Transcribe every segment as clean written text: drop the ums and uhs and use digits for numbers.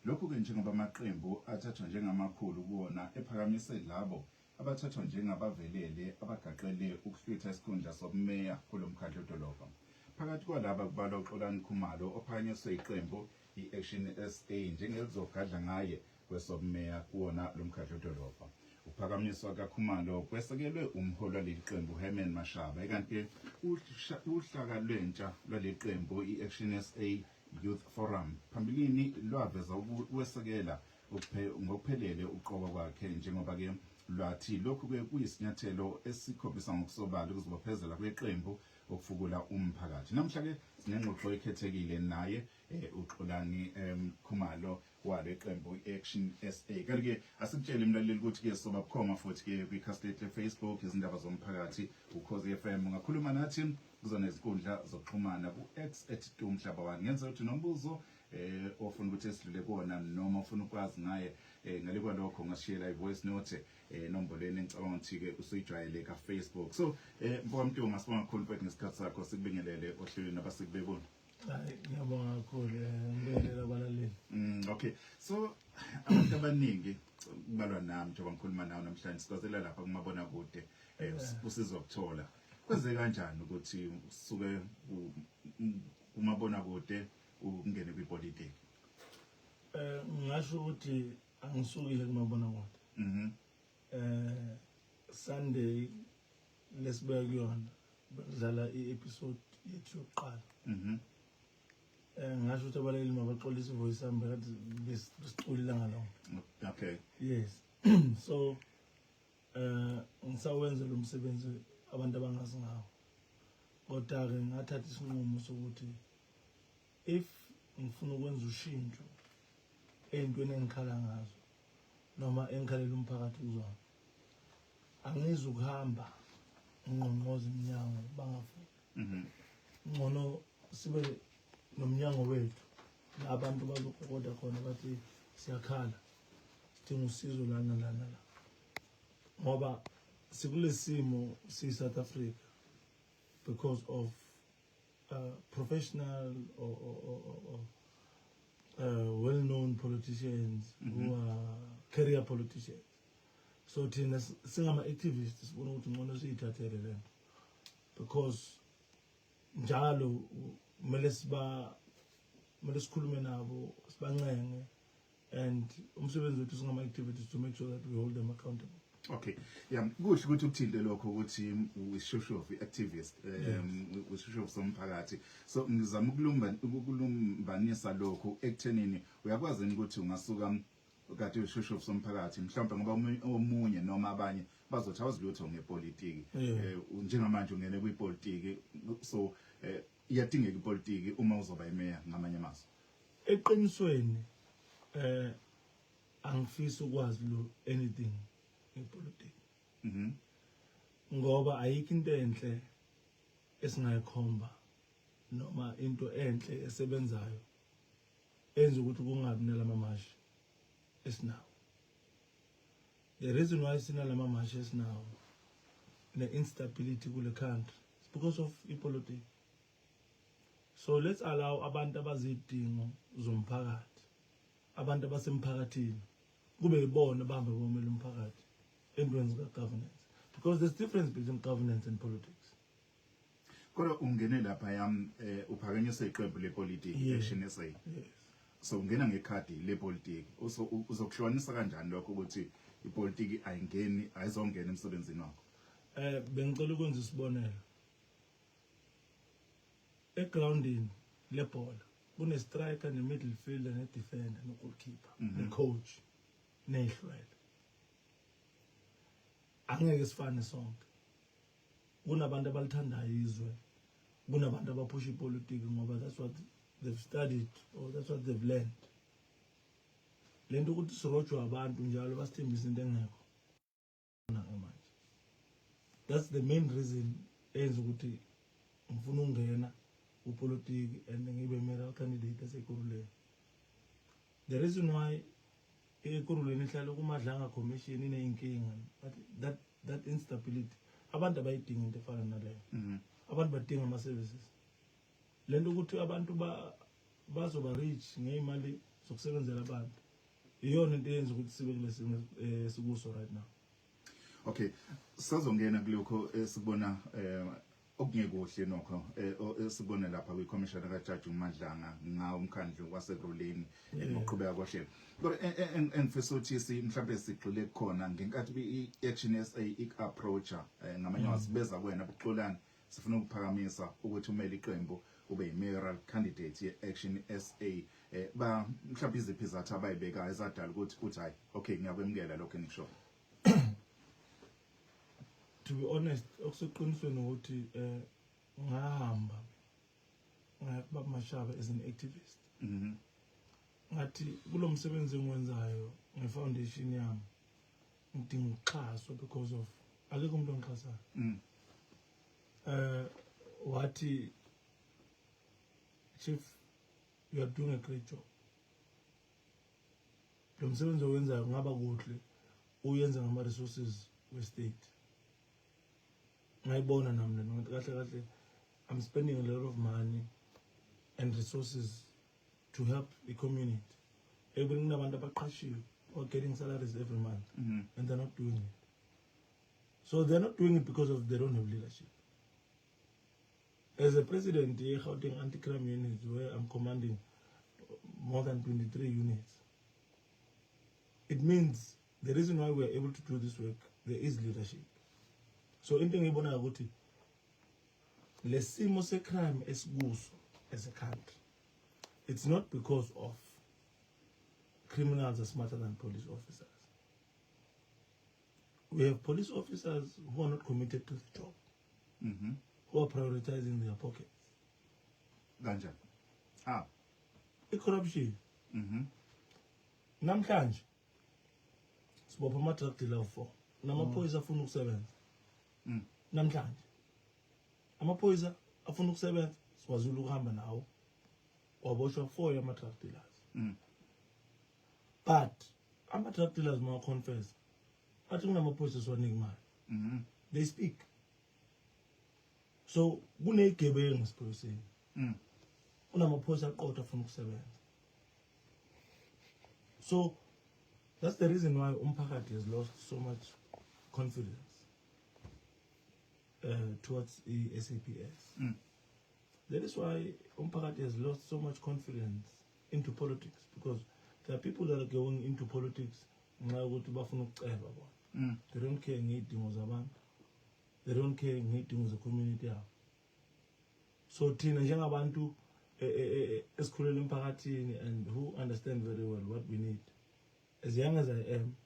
Lokhu ke njengoba amaqembu athathwa njengamakhulu kuwona ephakamise labo abathathwa njengabavelele abagaqele ukuhlwitha isikhundla sobumeya kulomkhandlu dolobha. Phakathi kwalaba kubalwa uXolani Khumalo ophakanyiswe iqembu iAction SA njengelizogadla ngaye kwesobumeya kuwona lomkhandlu dolobha. Ukuphakanyiswa kaKhumalo kwesekelwe umholi waleli qembu Herman Mashaba, kanti uhlaka lwentsha lwaleli qembu iAction SA Youth Forum phambilini lwaveza ukwesekela ngokuphelele uqobo kwakhe njengoba ke lwathi lokhu ke kuyisinyathelo esikhombisa ngokusobala ukuzibophezela kweqembu okufukula umphakathi. Namhla ke sinengxoxo ekhethekile naye uXolani Khumalo wale qembu iAction SA. Kanti ke asikutshele imlaleli ukuthi ke soba bukhoma futhi ke kwikhasi lethu leFacebook izindaba zomphakathi Ukhozi FM. Ungakhuluma nathi kuzona izinkundla zokuxhumana ku-X @tumhlaba1. Ngenza ukuthi nombuzo ofuna ukuthi esidlule kuona noma ufuna ukwazi ngaye ngale kwalokho ngasishiyela ivoice note enombolweni engicabanga ukuthi ke usuyijwayele ka Facebook. So Mpokamntungwa sibonga kakhulu mfethu ngesikhathi sakho, sikubingelele ohlelweni abasikubebona. Hayi ngiyabonga kakhulu ngibingelela abalaleli. Okay, so abantu abaningi kubalwa nami njengoba ngikhuluma nawe namhlanje sikwazela lapha kumabona kude usizokuthola. Kwenze kanjani ukuthi usuke kumabona kude ungene kwipolitiki? Ngisho ukuthi angisukile kumabona kude. Sunday lesibeka kuyona bekudlala i-episode yethu yokuqala. Ngisho ukuthi abalaleli mabaxolisa ivoice yami bekade besicula ilanga lonke. Okay. Yes. So ngisawenza lo msebenzi abantu abangazi ngawo. Kodwa ke ngathatha isinqumo sokuthi if ngifuna ukwenza ushintsho ey'ntweni engikhala ngazo noma engikhalela umphakathi kuzona, angizukuhamba ngqongqoza iminyango bangafuni. Ngcono sibe nomnyango wethu la abantu bazoqoqoda khona bathi siyakhala sidinga usizo lana lana la, ngoba sikulesimo si-South Africa because of professional or well-known politicians who are career politicians. So thina singama-activists sifuna ukuthi ngcono siyithathele lento because njalo kumele sikhulume nabo sibancenge, and umsebenzi wethu singama-activities to make sure that we hold them accountable. Okay, yeah, kuhle ukuthi ukuthinte lokho ukuthi ushoshovu activist ushoshovu somphakathi. So ngizama ukulumbanisa lokho ekuthenini uyakwazi ukuthi ungasuka kade ushoshovu somphakathi mhlawumbe ngoba omunye noma abanye bazothi awuzilutho ngepolitiki njengamanje ungene kwipolitiki, so iyadingeka ipolitiki uma uzoba imeya ngamanye amazwi. Eqinisweni angifisi ukwazi anything ngepolitiki. Ngoba ayikho into enhle esingayikhomba noma into enhle esebenzayo enza ukuthi kungabi nalamamashi esinawo. The reason why sinalamamashi esinawo ne-instability kule country is because of ipolitiki. So let's allow abantu abazidingo zomphakathi, abantu abasemphakathini kube yibona bahamba bomela umphakathi entweni zika-governance, because there's difference between governance and politics. Kodwa ungene lapha uphakanyiswe iqembu lepolitiki Action SA. Yes. So ungena ngekhadi lepolitiki uzokuhlukanisa kanjani lokho ukuthi ipolitiki ayizongena emsebenzini wakho? Bengicela ukwenza isibonelo. Egroundini lebhola kune striker, ne midfielder, ne defender, no goalkeeper, ne coach, nehlwele. Angeke sifane sonke. Kunabantu abalithandayo izwe, kunabantu abaphusha ipolitiki ngoba that's what they've studied or that's what they've learned. Lento ukuthi sirojwa abantu njalo basithembisa into engekho manje. That's the main reason enza ukuthi ngifuna ungena upolitiki and ngibe mayoral candidate esekuruleni. The reason why ekuruleni ihlala kumadlanga commission ineyinkinga, that instability, abantu abayidinga into efana naleyo. Abantu badinga ama services. Lento ukuthi abantu bazoba rich ngeimali sokusebenzela abantu iyona into eyenza ukuthi sibe kule simo sikuso right now. Okay, sazongena kulokho sikubona okungekuhle nokho esibona lapha kwiCommissioner kaJaji uMadlanga ngawo umkhandlu waseRuleni ngokuqhubeka kohlelo. Kodwa engifisa ukuthi mhlawumbe sigxile khona ngenkathi iAction SA ik-approacha ngamanye wasibeza kwena buxolani sifuna ukuphakamisa ukuthi umele iqembu ube yi-mayoral candidate ye-Action SA ba mhlawumbe iziphi izathu abayibekayo ezadala ukuthi hayi okay ngiyakwemukela lokho engisho. To be honest, okuseqinisweni ukuthi ngahamba ngaba Mashaba as an activist. Ngathi kulomsebenzi engiwenzayo ngefoundation yami ngidinga uxhaso because of akekho umuntu ongixhasayo. Wathi Chief, you are doing a great job. Lo msebenzi owenzayo ngaba kuhle uyenza ngama resources we state. Ngayibona nami ngathi kahle I'm spending a lot of money and resources to help the community. Every nabantu abaqashiwe or getting salaries every month and they're not doing it. So they're not doing it because of they don't have leadership. As a president, Gauteng anti-crime units where I'm commanding more than 23 units. It means the reason why we're able to do this work, there is leadership. So into engibona ukuthi lesimo secrime esikuso as a country, it's not because of criminals are smarter than police officers. We have police officers who are not committed to the job, who are prioritizing their pockets. Ganja. Corruption. Namhlanje sibopha ama-drug dealer 4 namaphoyisa afuna ukusebenza. Namhlanje amaphoyisa afuna ukusebenza sikwazile ukuhamba nawo waboshwa 4 yama-drug dealers. But ama-drug dealers ma-confess bathi kunamaphoyisa siwanika imali. They speak. So kuneyigebengu esiphoyiseni. Kunamaphoyisa aqotha afuna ukusebenza. So that's the reason why umphakathi has lost so much confidence towards the SAPS. That is why umphakathi has lost so much confidence into politics, because there are people that are going into politics nxa ukuthi bafuna ukuceba bona. They don't care ngeyidingo zabantu. They don't care ngeyidingo ze-community yabo. So thina njengabantu esikhulele emphakathini and who understand very well what we need, as young as I am,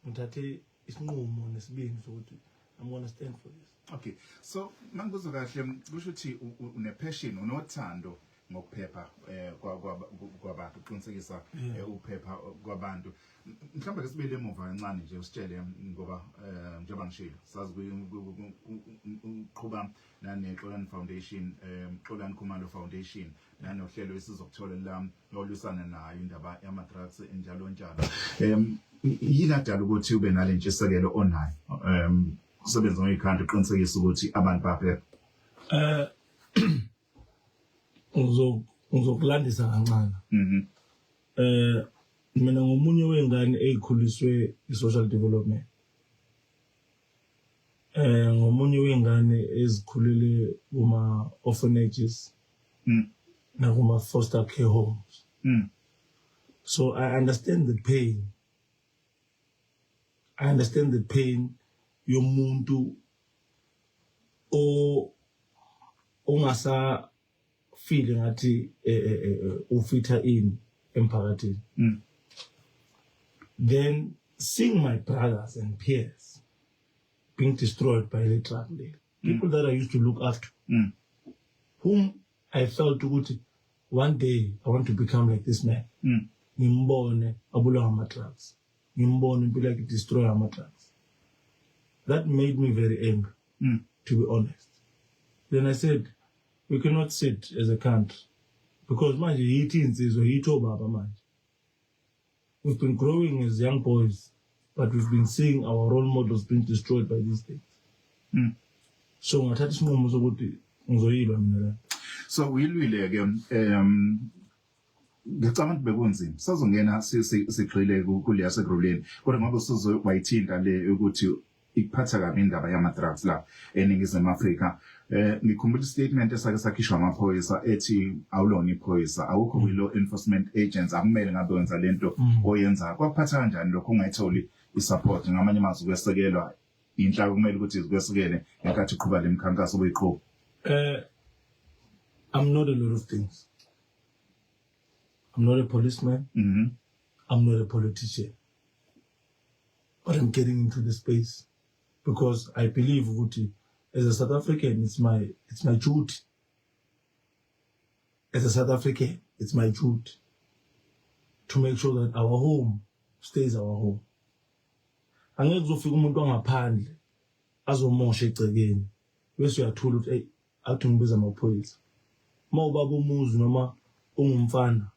ngithathe isinqumo nesibindi sokuthi I'm going to stand for this. Okay, so mangibuzo kahle kusho ukuthi une-passion unothando ngokuphepha kwabantu uqinisekisa ukuphepha kwabantu. Mhlawumbe ke sibele emuva kancane nje usitshele ngoba njengoba ngishilo sazi uqhuba nane-Xolani Foundation, Xolani Khumalo Foundation nanohlelo esizokuthola la olwisana nayo indaba yama-drugs njalo njalo. Yini adala ukuthi ube nale ntshisekelo onayo kusebenza ngekhandla uqinisekisa ukuthi abantu baphepha? Ngizokulandisa kancane. Mina ngomunye wengane ezikhuliswe i-social development. Ngomunye wengane ezikhulele kuma orphanages na kuma foster care homes. So I understand the pain. I understand the pain yomuntu ongasa feeling ngathi ufitha in emphakathini. Then seeing my brothers and peers being destroyed by the drug deal, people that I used to look after, whom I felt one day I want to become like this man. Ngimbone abulawa ama-drugs. Ngimbone impilo yakhe destroy ama-drugs. That made me very angry, to be honest. Then I said, we cannot sit as a country because manje yithi insizwe yitho baba manje. We've been growing as young boys, but we've been seeing our role models being destroyed by these things. So ngathatha isinqumo sokuthi ngizoyilwa mina la. So uyilwile ke ngicabanga bekunzima sazongena sigxile kuleya segroleni kodwa ngoba usuzo wayithinta le ukuthi ikuphatha kabi indaba yama drugs la eningizimu Afrika ngikhumbula statement esake sakhishwa amaphoyisa ethi awulona iphoyisa awukho law enforcement agents akumele ngabe wenza lento oyenza kwaphatha kanjani lokho ungayitholi isupport ngamanye amazwi kwesekelwa inhlaka kumele ukuthi izikwesekele ngenkathi uqhuba lemkhankaso obuyiqhuba I'm not a lot of things. I'm not a policeman. I'm not a politician. But I'm getting into the space because I believe, Guti, as a South African, it's my duty. As a South African, it's my duty to make sure that our home stays our home. Angeke uzofika umuntu ongaphandle azomosha egcekeni bese uyathola ukuthi hey athi ngibiza amaphoyisa. Mawubaba umuzi noma ungumfana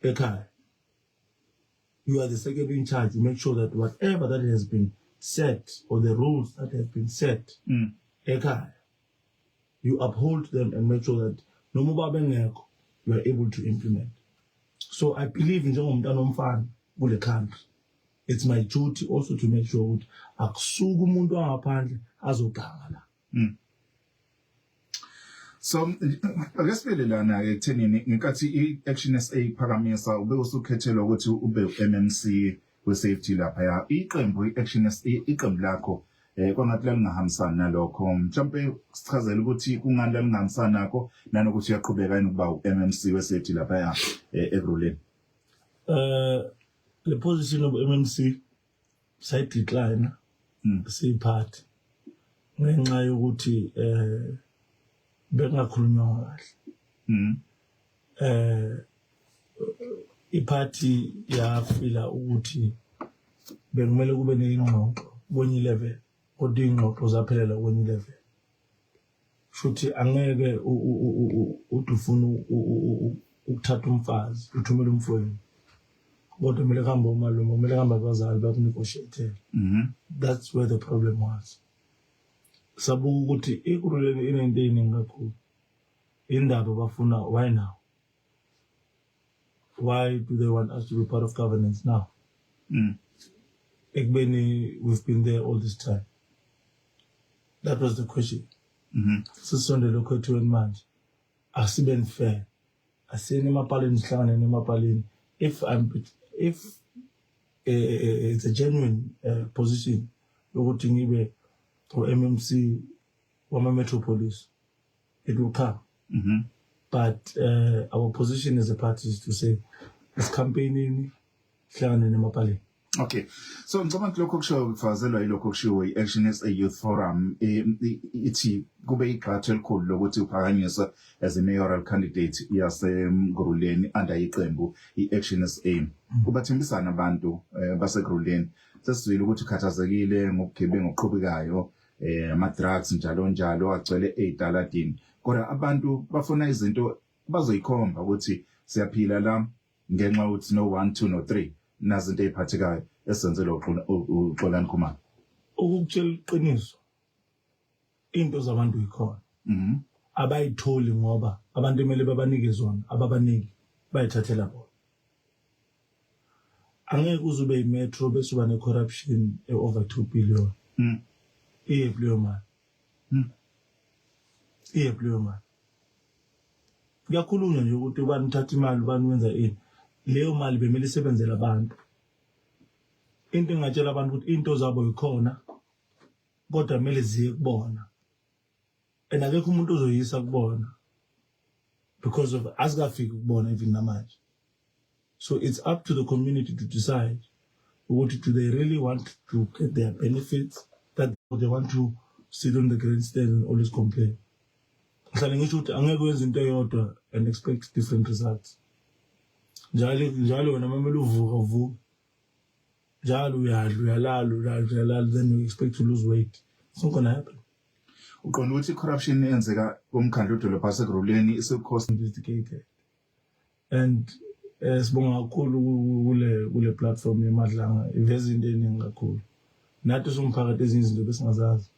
ekhaya, you are the second in charge. You make sure that whatever that has been set or the rules that have been set, ekhaya, you uphold them and make sure that no ubaba engekho, you are able to implement. So I believe in njengomntana omfana kule country, it's my duty also to make sure ukuthi akusuka umuntu ongaphandle azoganga la. So akesibele lana ekuthenini ngenkathi i-Action SA iphakamisa ube usukhethelwa ukuthi ube MMC we-safety lapha ya iqembu i-Action SA iqembu lakho kwangathi lingahambisani nalokho mhlawumbe sichazela ukuthi kungani lingahambisani nakho nanokuthi uyaqhubeka yini ukuba u-MMC we-safety lapha ya eRuleni. The position of MMC side decline siyiphathi ngenxa yokuthi bengakhulunywa kahle. Iphathi yafila ukuthi bekumele kube nezingxoxo kwenye level kodwa ingxoxo zaphelela kwenye level. Futhi angeke udufuna ukuthatha umfazi uthumela umfowenu kodwa kumele kuhambe umalume kumele kuhambe abazali bakunegotiate. That's where the problem was. Sabuka ukuthi ikuruleni inento eningi kakhulu indaba bafuna why now, why do they want us to be part of governance now? Ekubeni we've been there all this time. That was the question. Sisondele okhethweni manje asibe fair asini emapaleni sihlangane nemapaleni if it's a genuine position yokuthi ngibe MMC wama Metropolis, it will come. But our position as a party is to say it's campaigning hlangane nemapaleni. Okay, so ngicabanga lokho kusho kufazelwa yilokho kushiwo i-Action SA Youth Forum ithi kube iqhatho elikhulu lokuthi uphakanyiswa as a mayoral candidate yaseGruleni under iqembu i-Action SA. Kubathembisana abantu baseGruleni sesizwile ukuthi ukhathazekile ngobugebengu oqhubekayo ama-drugs njalo agcwele ey'taladini kodwa abantu bafuna izinto bazoyikhomba ukuthi siyaphila la ngenxa ukuthi no 1 2 no 3 nazinto eziphathekayo esenzele uXolani Khumalo. Ukutshela iqiniso into zabantu ikhona abayitholi ngoba abantu emele babanike zona ababaniki bayithathela bona. Angeke uzube imetro bese uba ne-corruption over 2 billion. Iyebliyo mali. Kuyakhulunywa nje ukuthi ubani uthatha imali ubani wenza ini. Leyo mali bemele isebenzele abantu. Into engatshela abantu ukuthi into zabo ikhona kodwa kumele ziye kubona. And akekho umuntu ozoyisa kubona because of azikafiki kubona even namanje. So it's up to the community to decide what do they really want to get their benefits, that they want to sit on the grandstand and always complain. Mhlawumbe ngisho ukuthi angeke wenze into eyodwa and expect different results. Njalo wena mamele uvuka njalo uyalala then you expect to lose weight. It's not going to happen. Uqonda ukuthi corruption eyenzeka kumkhandlu wedolobha waseGruleni is investigated. And sibonga kakhulu kule platform yemadlanga iveza into eningi kakhulu. Nathi somphakathi ezinye izinto besingazazi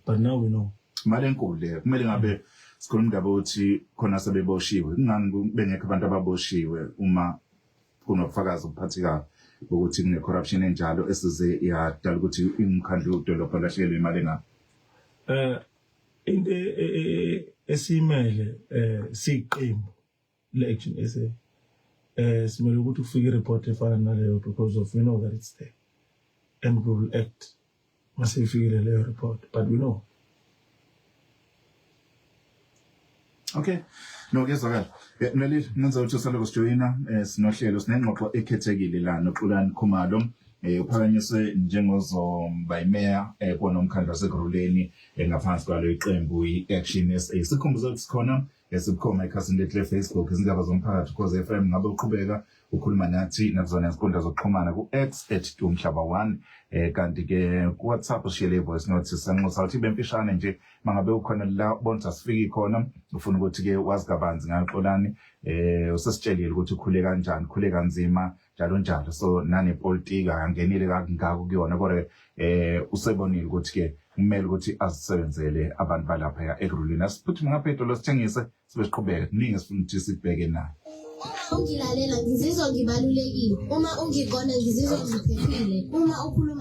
but now we know. Imali enkulu le kumele ngabe sikhuluma indaba ukuthi khona sebeboshiwe kungani bengekho abantu ababoshiwe uma kunobufakazi obuphathekayo ukuthi kune corruption enjalo esize yadala ukuthi umkhandlu wedolobha lahlekelwe imali engaphi into esimele siqembu le-Action SA simele ukuthi ufike i-report efana naleyo because of we know that it's there and we will act mase ifikile leyo report but we know. Okay, no kuyezwakala. Mlaleli ngenza ukuthi usaloko sijoyina sinohlelo sinengxoxo ekhethekile la noXolani Khumalo uphakanyiswe njengozomba imeya kona umkhandlu waseGruleni ngaphansi kwalo iqembu i-Action SA. Sikhumbuza ukuthi sikhona esibukhoma ekhasini lethu le-Facebook izindaba zomphakathi Ukhozi FM ngabe uqhubeka ukhuluma nathi nakuzona izinkundla zokuxhumana ku-X @Umhlaba1 kanti ke ku-WhatsApp ushiyele voice note sisanxusa ukuthi bemfishane nje mangabe ukhona la bonza sifiki khona ufuna ukuthi ke wazi kabanzi ngaXolani usesitshelile ukuthi ukhule kanjani ukhule kanzima njalo so nanepolitika angenile kangako kuyona kodwa usebonile ukuthi ke kumele ukuthi azisebenzele abantu balapha eGruleni asiphuthuma ngaphetho lo sithengise sibe siqhubeka kuningi sifuna ukuthi sibheke nayo. Uma ungilalela ngizizwa ngibalulekile, uma ungibona ngizizwa ngiphephile, uma ukhuluma